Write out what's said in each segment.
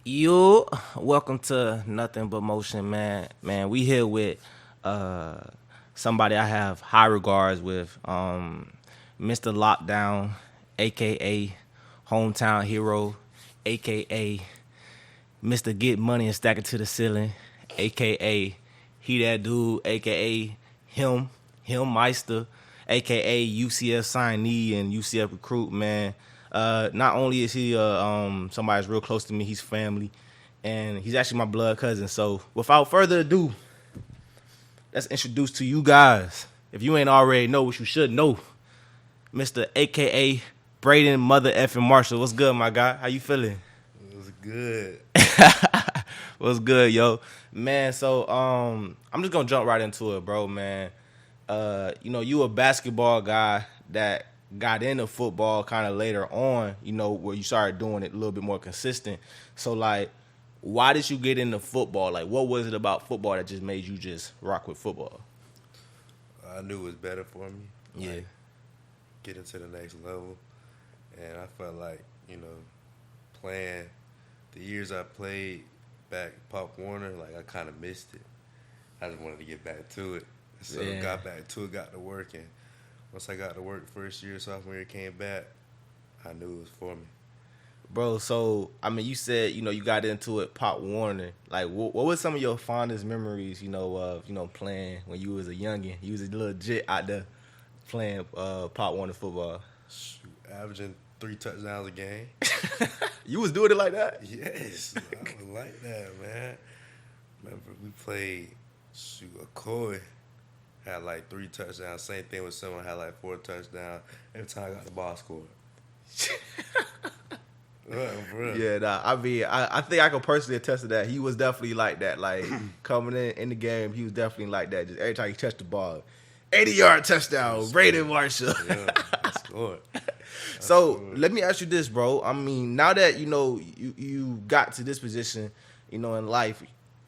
You welcome to Nothing But Motion, man. Man, we here with somebody I have high regards with, Mr. Lockdown, aka Hometown Hero, aka Mr. Get Money and Stack It to the Ceiling, aka He That Dude, aka him Meister, aka UCF signee and UCF recruit, man. Not only is he somebody that's real close to me, he's family, and he's actually my blood cousin. So without further ado, let's introduce to you guys. If you ain't already know what you should know, Mr. AKA Braeden Mother effing Marshall. What's good, my guy? How you feeling? It was good. What's good, yo? Man, so I'm just gonna jump right into it, bro, man. You a basketball guy that got into football kind of later on, where you started doing it a little bit more consistent. So like, why did you get into football? Like, what was it about football that just made you just rock with football? I knew it was better for me. Yeah. Like, getting to the next level. And I felt like, playing the years I played back Pop Warner, like I kind of missed it. I just wanted to get back to it. So got back to it, got to work. And once I got to work first year, sophomore year, came back, I knew it was for me. Bro, so I mean, you said you got into it Pop Warner. Like, what was some of your fondest memories? Of playing when you was a youngin. You was a little jit out there playing Pop Warner football. Shoot, averaging 3 touchdowns a game. You was doing it like that? Yes, I was like that, man. Remember, we played, Akoi had like 3 touchdowns. Same thing with someone had like 4 touchdowns. Every time I got the ball scored. Bro. Yeah, nah. I mean, I think I can personally attest to that. He was definitely like that. Like coming in the game, he was definitely like that. Just every time he touched the ball, 80-yard touchdown, Braeden Marshall. Yeah, I scored. So let me ask you this, bro. I mean, now that you got to this position, in life,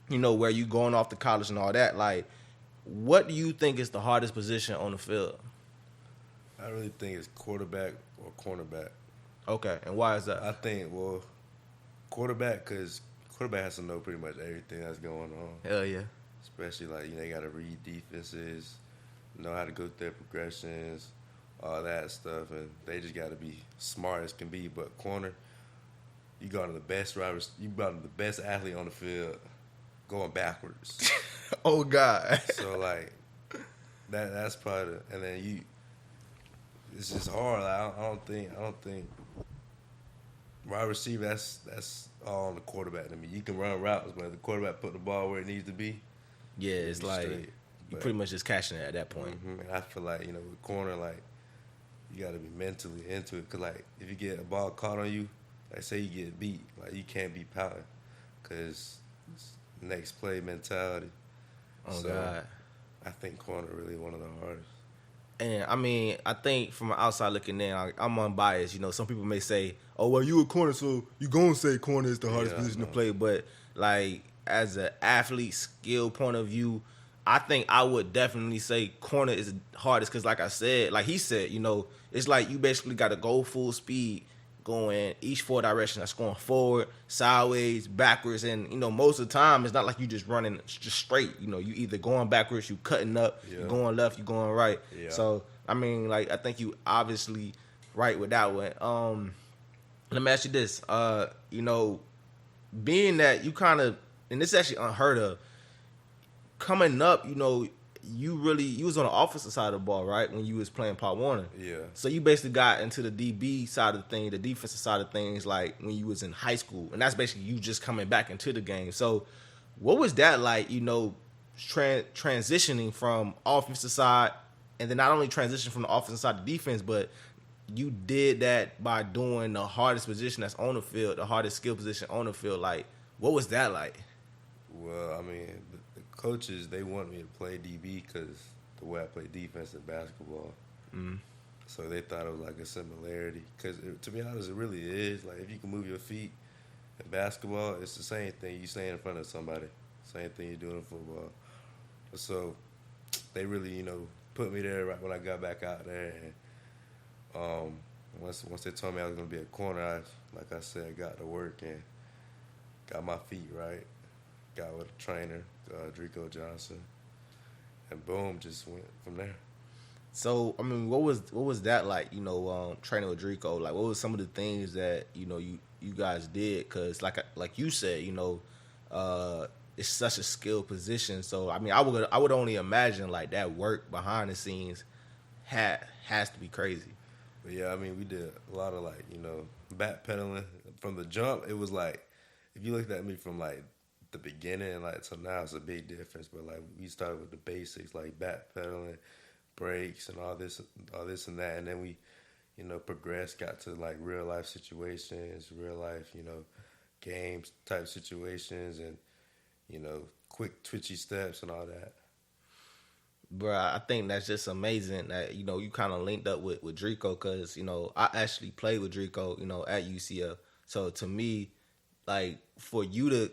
where you going off to college and all that, like, what do you think is the hardest position on the field? I really think it's quarterback or cornerback. Okay, and why is that? I think, quarterback, because quarterback has to know pretty much everything that's going on. Hell yeah. Especially, like, you got to read defenses, know how to go through their progressions, all that stuff, and they just got to be smart as can be. But corner, you got to the best drivers, you got the best athlete on the field going backwards. Oh God. So like that's probably and then it's just hard. Like, I don't think wide receiver that's all on the quarterback. I mean, you can run routes, but if the quarterback put the ball where it needs to be, Yeah, it's like straight. you pretty much just catching it at that point. Mm-hmm. And I feel like with corner, like you got to be mentally into it. Cause like if you get a ball caught on you, like say you get beat, like you can't be pouting, cause it's next play mentality. Oh So God. I think corner really one of the hardest. And I mean, I think from an outside looking in, I'm unbiased. Some people may say, "Oh, well, you a corner, so you gonna say corner is the hardest position to play." But like, as an athlete skill point of view, I think I would definitely say corner is the hardest because, like I said, like he said, it's like you basically got to go full speed, going each 4 directions. That's going forward, sideways, backwards, and most of the time it's not like you just running just straight. You either going backwards, you cutting up, you going left, you going right. Yeah. So I mean, like I think you obviously right with that one. Let me ask you this. Being that you kind of, and this is actually unheard of, coming up, you was on the offensive side of the ball, right? When you was playing Pop Warner. Yeah. So you basically got into the DB side of the thing, the defensive side of things, like when you was in high school. And that's basically you just coming back into the game. So what was that like, transitioning from offensive side, and then not only transition from the offensive side to defense, but you did that by doing the hardest position that's on the field, the hardest skill position on the field. Like, what was that like? Well, I mean, the coaches, they want me to play DB because the way I play defense in basketball. Mm. So they thought it was like a similarity. Because to be honest, it really is. Like, if you can move your feet in basketball, it's the same thing. You stay in front of somebody. Same thing you do in football. So they really, put me there right when I got back out there. And once they told me I was going to be a corner, like I said, I got to work. And got my feet right, got with a trainer, Drico Johnson, and boom, just went from there. So I mean, what was that like? You know, training with Drico. Like, what was some of the things that you guys did? Because like you said, it's such a skilled position. So I mean, I would only imagine like that work behind the scenes has to be crazy. But yeah, I mean, we did a lot of like, backpedaling from the jump. It was like, if you looked at me from like the beginning, like to now, it's a big difference. But like, we started with the basics, like backpedaling, brakes, and all this and that, and then we, progressed, got to like real life situations, real life, games type situations, and quick twitchy steps and all that. Bruh, I think that's just amazing that you kind of linked up with Drico because I actually played with Drico at UCF. So to me, like for you to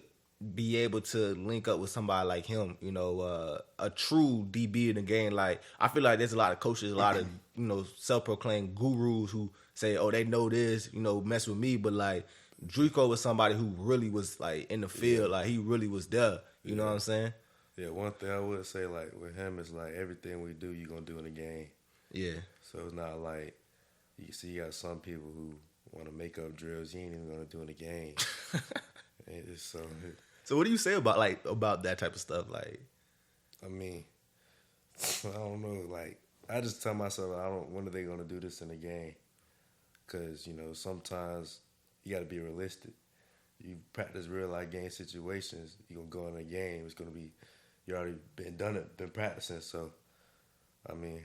be able to link up with somebody like him, a true DB in the game, like I feel like there's a lot of coaches, a lot of self-proclaimed gurus who say, oh, they know this, mess with me, but like Drico was somebody who really was like in the field, like he really was there. You know what I'm saying? Yeah, one thing I would say, like, with him is, like, everything we do, you're going to do in the game. Yeah. So it's not like, you see, you got some people who want to make up drills you ain't even going to do in the game. So what do you say about that type of stuff? Like, I mean, I don't know. Like, I just tell myself, when are they going to do this in the game? Because, sometimes you got to be realistic. You practice real life game situations, you're going to go in a game, it's going to be, you already been practicing. So, I mean,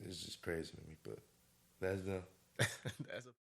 it's just crazy to me, but that's them. that's a